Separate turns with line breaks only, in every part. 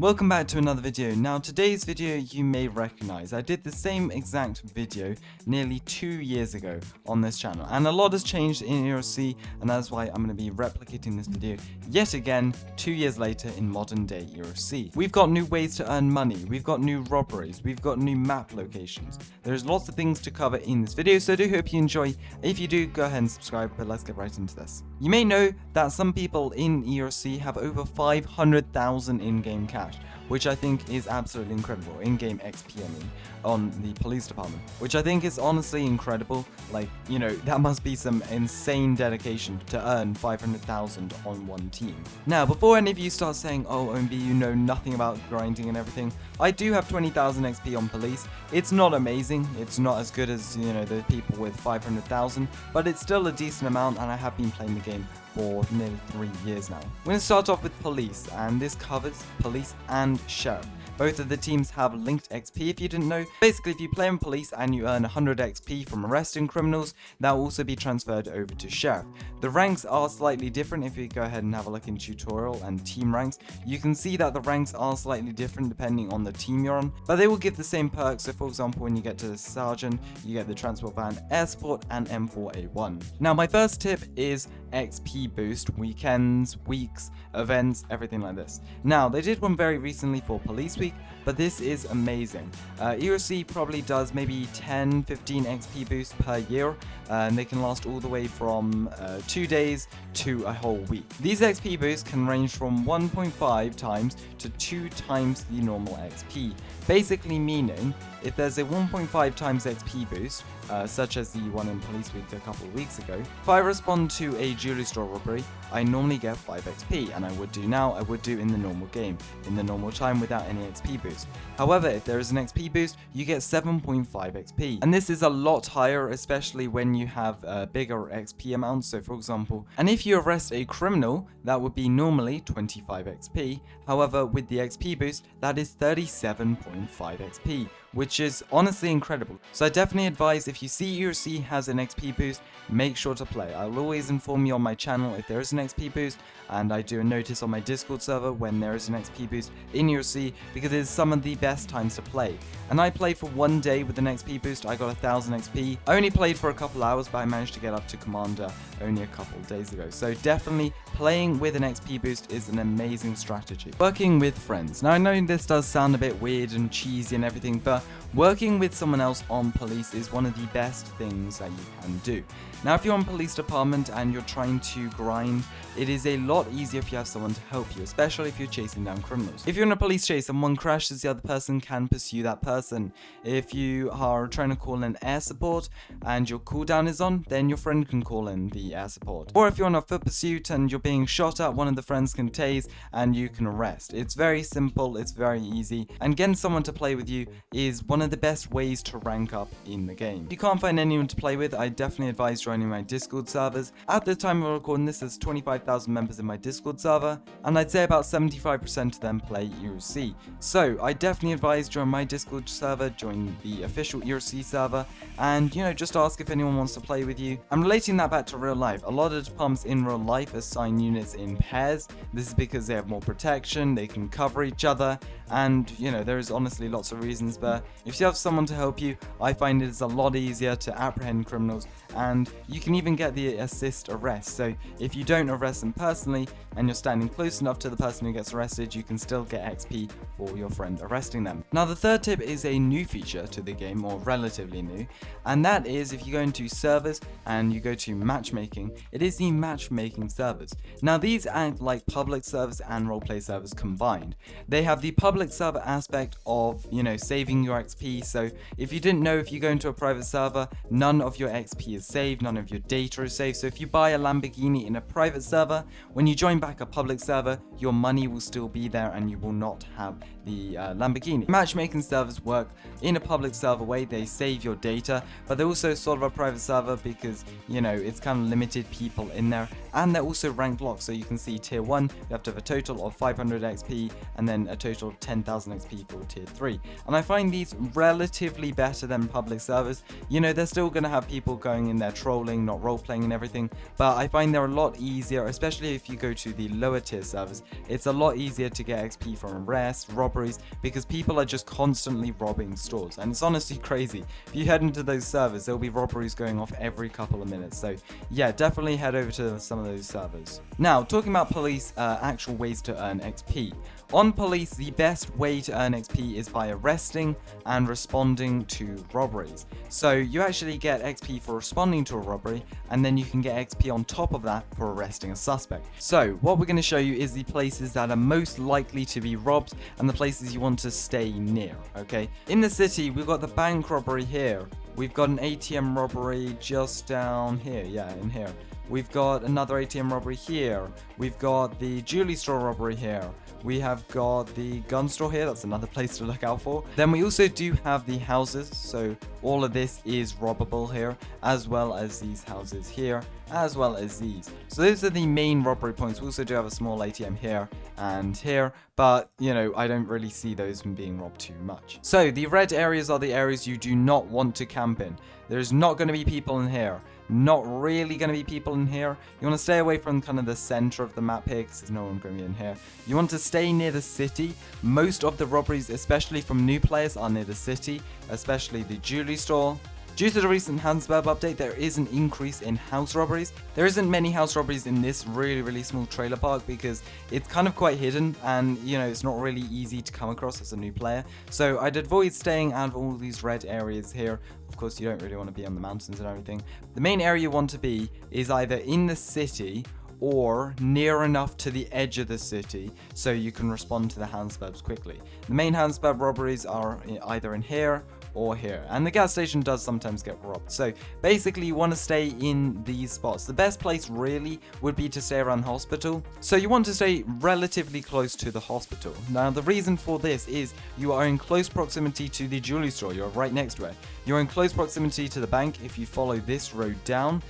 Welcome back to another video. Now today's video you may recognize. I did the same exact video nearly 2 years ago on this channel, and a lot has changed in ERLC, and that's why I'm going to be replicating this video yet again 2 years later in modern day ERLC. We've got new ways to earn money, we've got new robberies, we've got new map locations. There's lots of things to cover in this video, so I do hope you enjoy. If you do, go ahead and subscribe, but let's get right into this. You may know that some people in ERLC have over 500,000 in-game cash, which I think is absolutely incredible. In-game XP, I mean, on the police department, which I think is honestly incredible. Like, you know, that must be some insane dedication to earn 500,000 on one team. Now, before any of you start saying, oh, OMB, you know nothing about grinding and everything, I do have 20,000 XP on police. It's not amazing. It's not as good as, you know, the people with 500,000, but it's still a decent amount, and I have been playing the game for nearly 3 years now. We're going to start off with police, and this covers police and sheriff. Both of the teams have linked XP, if you didn't know. Basically, if you play in police and you earn 100 XP from arresting criminals, that will also be transferred over to sheriff. The ranks are slightly different. If you go ahead and have a look in tutorial and team ranks, you can see that the ranks are slightly different depending on the team you're on, but they will give the same perks. So for example, when you get to the sergeant, you get the transport van, air support, and M4A1. Now my first tip is XP boost, weekends, weeks, events, everything like this. Now they did one very recently for police week, but this is amazing. ERLC probably does maybe 10-15 XP boosts per year, and they can last all the way from 2 days to a whole week. These XP boosts can range from 1.5 times to 2 times the normal XP, basically meaning if there's a 1.5 times XP boost, such as the one in police week a couple of weeks ago, if I respond to a jewelry store robbery, I normally get 5 XP, and I would do in the normal game, in the normal time without any XP boost. However, if there is an XP boost, you get 7.5 XP, and this is a lot higher, especially when you have bigger XP amounts. So for example, and if you arrest a criminal, that would be normally 25 XP. However, with the XP boost, that is 37.5 XP, which is honestly incredible. So I definitely advise, if you see ERLC has an XP boost, make sure to play. I'll always inform you on my channel if there is an XP boost, and I do a notice on my Discord server when there is an XP boost in ERLC, because it is some of the best times to play. And I played for 1 day with an XP boost. I got 1,000 XP. I only played for a couple hours, but I managed to get up to commander only a couple of days ago. So definitely playing with an XP boost is an amazing strategy. Working with friends. Now I know this does sound a bit weird and cheesy and everything, but working with someone else on police is one of the best things that you can do. Now if you're on police department and you're trying to grind, it is a lot easier if you have someone to help you, especially if you're chasing down criminals. If you're in a police chase and one crashes, the other person can pursue that person. If you are trying to call in air support and your cooldown is on, then your friend can call in the air support. Or if you're on a foot pursuit and you're being shot at, one of the friends can tase and you can arrest. It's very simple, it's very easy, and getting someone to play with you is one of the best ways to rank up in the game. If you can't find anyone to play with, I definitely advise joining my Discord servers. At the time of recording this, there's 25,000 members in my Discord server, and I'd say about 75% of them play ERLC. So I definitely advise join my Discord server, join the official ERLC server, and you know, just ask if anyone wants to play with you. I'm relating that back to real life. A lot of departments in real life assign units in pairs. This is because they have more protection, they can cover each other, and you know, there's honestly lots of reasons, but if you have someone to help you, I find it's a lot easier to apprehend criminals, and you can even get the assist arrest. So if you don't arrest them personally and you're standing close enough to the person who gets arrested, you can still get XP for your friend arresting them. Now the third tip is a new feature to the game, or relatively new, and that is if you go into servers and you go to matchmaking, it is the matchmaking servers. Now these act like public servers and roleplay servers combined. They have the public server aspect of, you know, saving your XP. So if you didn't know, if you go into a private server, none of your XP is saved, none of your data is saved. So if you buy a Lamborghini in a private server, when you join back a public server, your money will still be there and you will not have the Lamborghini. Matchmaking servers work in a public server way. They save your data, but they're also sort of a private server because, you know, it's kind of limited people in there, and they're also rank locked. So you can see tier 1, you have to have a total of 500 XP and then a total of 10,000 XP for tier 3. And I find these relatively better than public servers. You know, they're still going to have people going in there trolling, not role playing and everything, but I find they're a lot easier easier, especially if you go to the lower tier servers. It's a lot easier to get XP from arrests, robberies, because people are just constantly robbing stores, and it's honestly crazy. If you head into those servers, there'll be robberies going off every couple of minutes. So yeah, definitely head over to some of those servers. Now, talking about police, actual ways to earn XP. On police, the best way to earn XP is by arresting and responding to robberies. So you actually get XP for responding to a robbery, and then you can get XP on top of that for arresting a suspect. So what we're going to show you is the places that are most likely to be robbed and the places you want to stay near, okay? In the city, we've got the bank robbery here. We've got an ATM robbery just down here, yeah, in here. We've got another ATM robbery here. We've got the jewelry store robbery here. We have got the gun store here. That's another place to look out for. Then we also do have the houses. So all of this is robbable here, as well as these houses here, as well as these. So those are the main robbery points. We also do have a small ATM here and here, but you know, I don't really see those being robbed too much. So the red areas are the areas you do not want to camp in. There's not going to be people in here. Not really going to be people in here. You want to stay away from kind of the center of the map here, because there's no one going to be in here. You want to stay near the city. Most of the robberies, especially from new players, are near the city, especially the jewelry store. Due to the recent Hansberg update, there is an increase in house robberies. There isn't many house robberies in this really small trailer park because it's kind of quite hidden, and you know, it's not really easy to come across as a new player. So I'd avoid staying out of all these red areas here. Of course, you don't really want to be on the mountains and everything. The main area you want to be is either in the city or near enough to the edge of the city so you can respond to the Hansbergs quickly. The main Hansberg robberies are either in here or here, and the gas station does sometimes get robbed. So basically you want to stay in these spots. The best place really would be to stay around the hospital, so you want to stay relatively close to the hospital. Now the reason for this is you are in close proximity to the jewelry store. You're right next to it. You're in close proximity to the bank. If you follow this road down,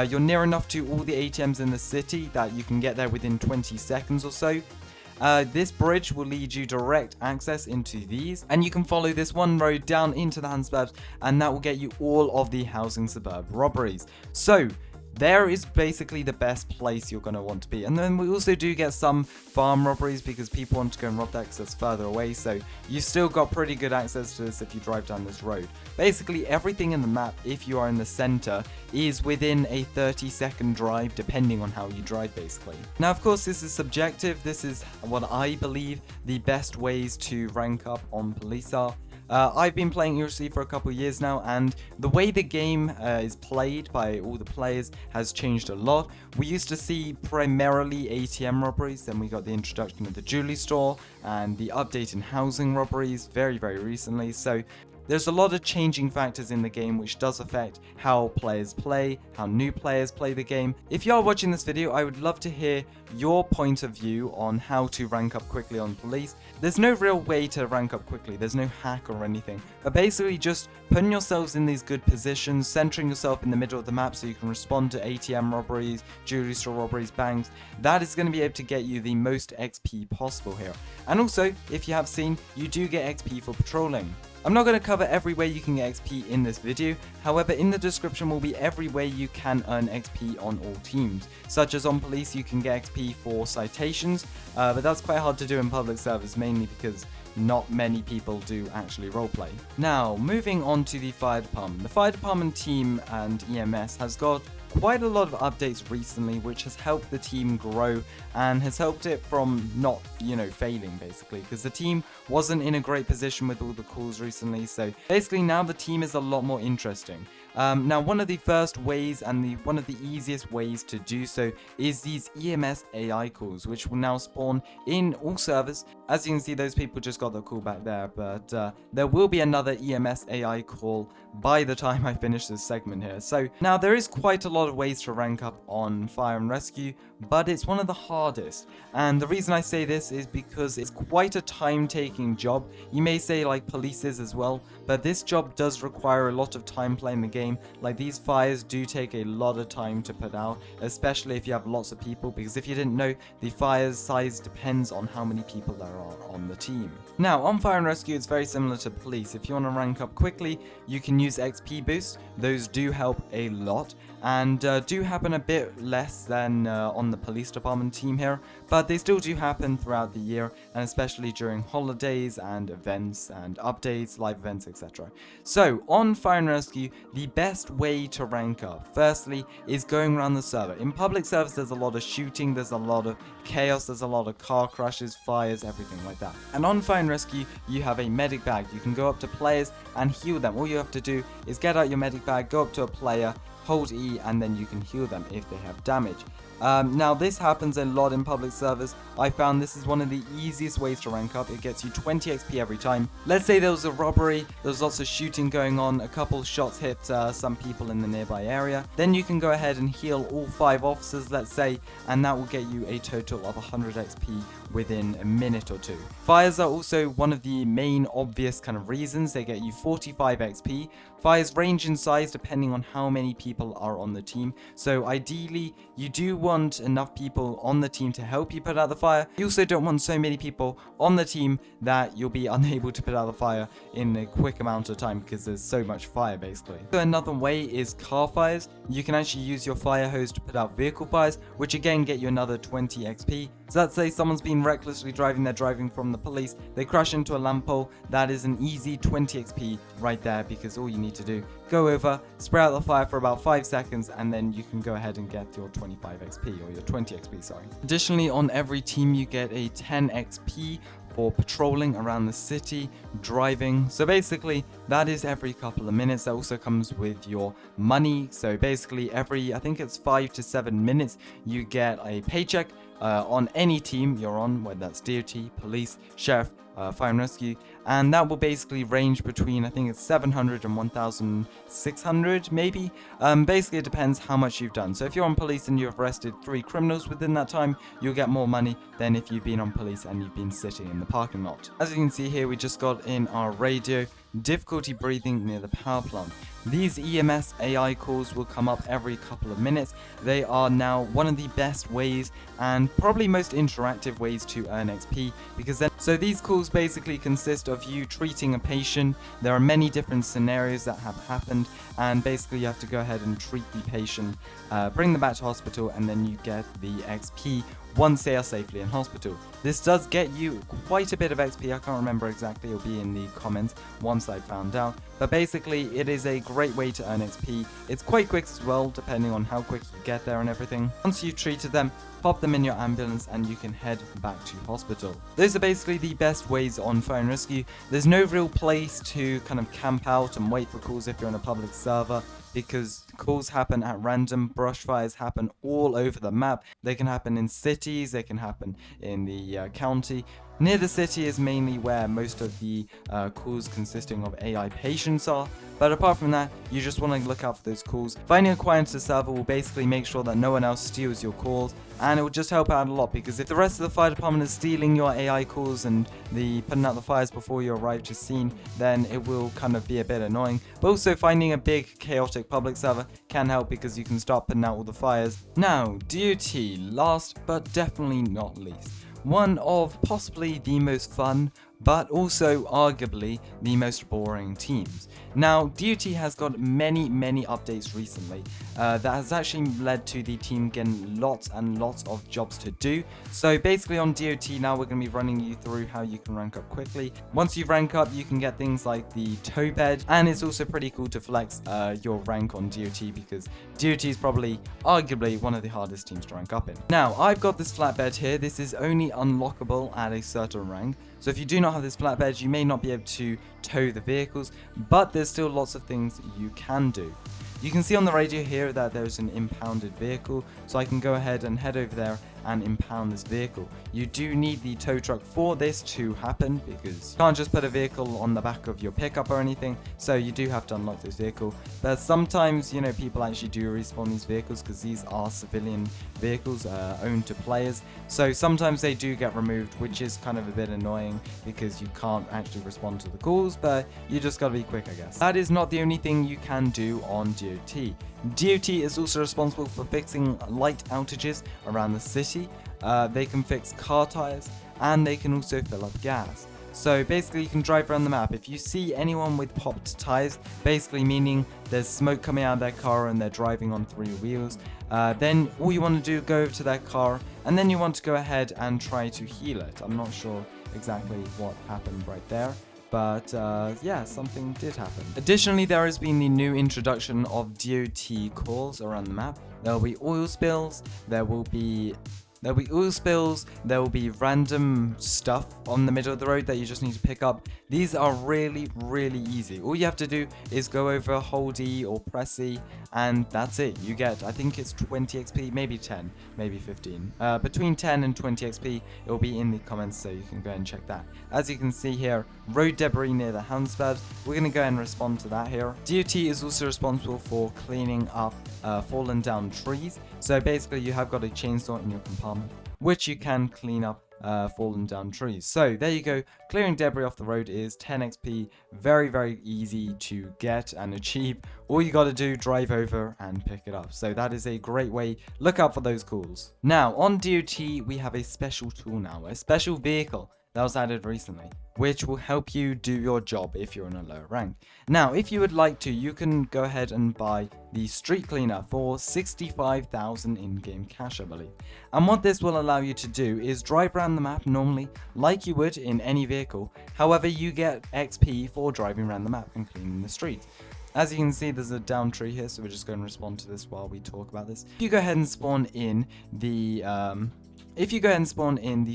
you're near enough to all the ATMs in the city that you can get there within 20 seconds or so. This bridge will lead you direct access into these, and you can follow this one road down into the Hansbergs, and that will get you all of the housing suburb robberies. So there is basically the best place you're going to want to be. And then we also do get some farm robberies because people want to go and rob that because it's further away. So you've still got pretty good access to this if you drive down this road. Basically everything in the map, if you are in the center, is within a 30-second drive depending on how you drive basically. Now of course this is subjective. This is what I believe the best ways to rank up on police are. I've been playing ERLC for a couple of years now, and the way the game is played by all the players has changed a lot. We used to see primarily ATM robberies, then we got the introduction of the jewelry store and the update in housing robberies very recently. So there's a lot of changing factors in the game which does affect how players play, how new players play the game. If you are watching this video, I would love to hear your point of view on how to rank up quickly on police. There's no real way to rank up quickly, there's no hack or anything, but basically just putting yourselves in these good positions, centering yourself in the middle of the map so you can respond to ATM robberies, jewelry store robberies, banks. That is going to be able to get you the most XP possible here. And also, if you have seen, you do get XP for patrolling. I'm not going to cover every way you can get XP in this video, however in the description will be every way you can earn XP on all teams, such as on police you can get XP for citations, but that's quite hard to do in public servers mainly because not many people do actually roleplay. Now moving on to the fire department. The fire department team and EMS has got quite a lot of updates recently which has helped the team grow and has helped it from not, failing basically, because the team wasn't in a great position with all the calls recently. So basically now the team is a lot more interesting. Now one of the first ways and one of the easiest ways to do so is these EMS AI calls, which will now spawn in all servers. As you can see, those people just got the call back there, but there will be another EMS AI call by the time I finish this segment here. So now there is quite a lot of ways to rank up on fire and rescue, but it's one of the hardest. And the reason I say this is because it's quite a time-taking job. You may say like police is as well, but this job does require a lot of time playing the game. game. Like, these fires do take a lot of time to put out, especially if you have lots of people, because if you didn't know, the fire's size depends on how many people there are on the team. Now, on fire and rescue, it's very similar to police. If you want to rank up quickly, you can use XP boosts. Those do help a lot, and do happen a bit less than on the police department team here, but they still do happen throughout the year, and especially during holidays and events and updates, live events, etc. So on fire and rescue, the best way to rank up, firstly, is going around the server. In public servers, there's a lot of shooting, there's a lot of chaos, there's a lot of car crashes, fires, everything like that. And on fire and rescue, you have a medic bag. You can go up to players and heal them. All you have to do is get out your medic bag, go up to a player, hold E, and then you can heal them if they have damage. Now, this happens a lot in public servers. I found this is one of the easiest ways to rank up. It gets you 20 XP every time. Let's say there was a robbery, there's lots of shooting going on, a couple shots hit some people in the nearby area. Then you can go ahead and heal all 5 officers, let's say, and that will get you a total of 100 XP within a minute or 2. Fires are also one of the main obvious kind of reasons. They get you 45 XP. Fires range in size depending on how many people are on the team. So ideally, you do want enough people on the team to help you put out the fire. You also don't want so many people on the team that you'll be unable to put out the fire in a quick amount of time because there's so much fire, basically. So another way is car fires. You can actually use your fire hose to put out vehicle fires, which again get you another 20 XP. So let's say someone's been recklessly driving, they're driving from the police, they crash into a lamp pole. That is an easy 20 XP right there, because all you need to do, go over, spray out the fire for about 5 seconds, and then you can go ahead and get your 25 XP, or your 20 XP, sorry. Additionally, on every team you get a 10 XP for patrolling around the city, driving. So basically, that is every couple of minutes. That also comes with your money. So basically, every, I think it's 5 to 7 minutes, you get a paycheck on any team you're on, whether that's DOT, police, sheriff, fire and rescue, and that will basically range between, I think it's 700 and 1,600 maybe. Basically, it depends how much you've done. So if you're on police and you've arrested 3 criminals within that time, you'll get more money than if you've been on police and you've been sitting in the parking lot. As you can see here, we just got in our radio, difficulty breathing near the power plant. These EMS AI calls will come up every couple of minutes. They are now one of the best ways and probably most interactive ways to earn XP, because then, so these calls basically consist of you treating a patient. There are many different scenarios that have happened, and basically you have to go ahead and treat the patient, bring them back to hospital, and then you get the XP once they are safely in hospital. This does get you quite a bit of XP. I can't remember exactly, it'll be in the comments once I found out. But basically, it is a great way to earn XP. It's quite quick as well, depending on how quick you get there and everything. Once you've treated them, pop them in your ambulance and you can head back to hospital. Those are basically the best ways on fire and rescue. There's no real place to kind of camp out and wait for calls if you're on a public server, because calls happen at random. Brush fires happen all over the map. They can happen in cities, they can happen in the county. Near the city is mainly where most of the calls consisting of AI patients are, but apart from that, you just want to look out for those calls. Finding a quiet server will basically make sure that no one else steals your calls, and it will just help out a lot, because if the rest of the fire department is stealing your AI calls and putting out the fires before you arrive to scene, then it will kind of be a bit annoying. But also, finding a big chaotic public server can help, because you can start putting out all the fires. Now, DOT, last but definitely not least. One of possibly the most fun, but also arguably the most boring teams. Now, DOT has got many updates recently that has actually led to the team getting lots and lots of jobs to do. So basically on DOT now, we're going to be running you through how you can rank up quickly. Once you rank up, you can get things like the tow bed, and it's also pretty cool to flex your rank on DOT, because DOT is probably arguably one of the hardest teams to rank up in. Now, I've got this flatbed here. This is only unlockable at a certain rank. So if you do not have this flatbed, you may not be able to tow the vehicles, but there's still lots of things you can do. You can see on the radio here that there's an impounded vehicle, so I can go ahead and head over there and impound this vehicle. You do need the tow truck for this to happen, because you can't just put a vehicle on the back of your pickup or anything, so you do have to unlock this vehicle. But sometimes, you know, people actually do respawn these vehicles because these are civilian vehicles owned to players, so sometimes they do get removed, which is kind of a bit annoying because you can't actually respond to the calls, but you just gotta be quick, I guess. That is not the only thing you can do on DOT. DOT is also responsible for fixing light outages around the city. They can fix car tires, and they can also fill up gas. So basically you can drive around the map. If you see anyone with popped tires, basically meaning there's smoke coming out of their car and they're driving on 3 wheels, then all you want to do is go over to their car, and then you want to go ahead and try to heal it. I'm not sure exactly what happened right there, but yeah, something did happen. Additionally, there has been the new introduction of DOT calls around the map. There will be oil spills, there will be random stuff on the middle of the road that you just need to pick up. These are really easy. All you have to do is go over, hold E or press E, and that's it. You get, I think it's 20 XP, maybe 10, maybe 15. Between 10 and 20 XP, it will be in the comments, so you can go and check that. As you can see here, road debris near the handlebars. We're going to go and respond to that here. DOT is also responsible for cleaning up fallen down trees. So basically you have got a chainsaw in your compartment, which you can clean up fallen down trees. So there you go. Clearing debris off the road is 10 XP. Very easy to get and achieve. All you got to do, drive over and pick it up. So that is a great way. Look out for those calls. Now on DOT we have a special tool now, a special vehicle that was added recently, which will help you do your job if you're in a lower rank. Now, if you would like to, you can go ahead and buy the street cleaner for 65,000 in-game cash, I believe. And what this will allow you to do is drive around the map normally, like you would in any vehicle. However, you get XP for driving around the map and cleaning the streets. As you can see, there's a down tree here, so we're just going to respond to this while we talk about this. If you go ahead and spawn in the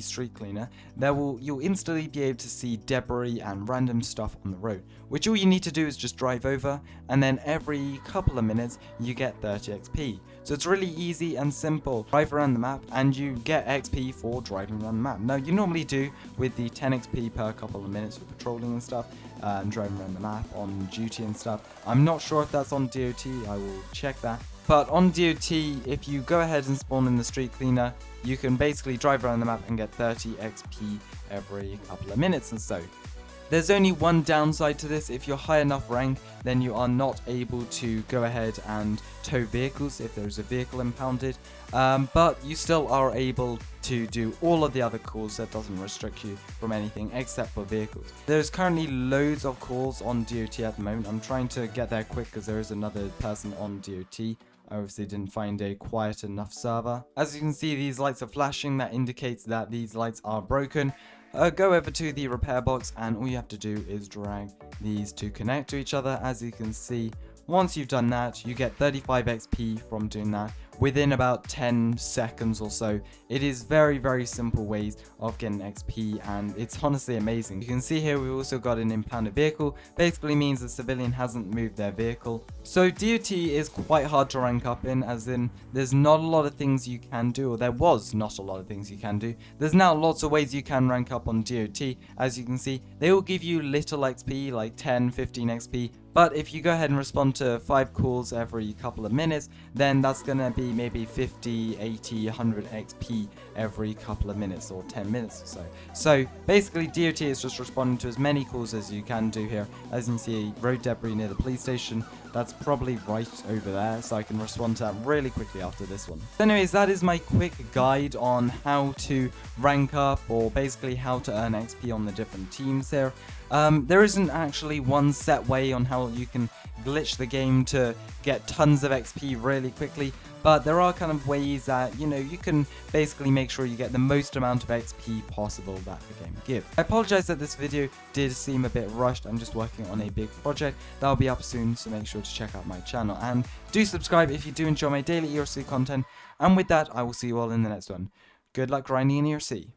street cleaner, you'll instantly be able to see debris and random stuff on the road, which all you need to do is just drive over, and then every couple of minutes you get 30 XP. So it's really easy and simple. Drive around the map and you get XP for driving around the map. Now you normally do with the 10 XP per couple of minutes for patrolling and stuff, and driving around the map on duty and stuff. I'm not sure if that's on DOT, I will check that. But on DOT, if you go ahead and spawn in the street cleaner, you can basically drive around the map and get 30 XP every couple of minutes and so. There's only one downside to this. If you're high enough rank, then you are not able to go ahead and tow vehicles if there's a vehicle impounded, but you still are able to do all of the other calls. That doesn't restrict you from anything except for vehicles. There's currently loads of calls on DOT at the moment. I'm trying to get there quick because there is another person on DOT. I obviously didn't find a quiet enough server. As you can see, these lights are flashing. That indicates that these lights are broken. Go over to the repair box, and all you have to do is drag these to connect to each other. As you can see, once you've done that, you get 35 XP from doing that within about 10 seconds or so. It is very simple ways of getting XP, and it's honestly amazing. You can see here we've also got an impounded vehicle. Basically means the civilian hasn't moved their vehicle. So DOT is quite hard to rank up in, as in there's not a lot of things you can do, or there was not a lot of things you can do. There's now lots of ways you can rank up on DOT. As you can see, they will give you little XP, like 10, 15 XP. But if you go ahead and respond to 5 calls every couple of minutes, then that's going to be maybe 50, 80, 100 XP every couple of minutes, or 10 minutes or so. So basically DOT is just responding to as many calls as you can do here. As you can see, road debris near the police station. That's probably right over there, so I can respond to that really quickly after this one. Anyways, that is my quick guide on how to rank up, or basically how to earn XP on the different teams here. There isn't actually one set way on how you can glitch the game to get tons of XP really quickly, but there are kind of ways that, you know, you can basically make sure you get the most amount of XP possible that the game gives. I apologize that this video did seem a bit rushed. I'm just working on a big project that'll be up soon, so make sure to check out my channel and do subscribe if you do enjoy my daily ERLC content. And with that, I will see you all in the next one. Good luck grinding in ERLC.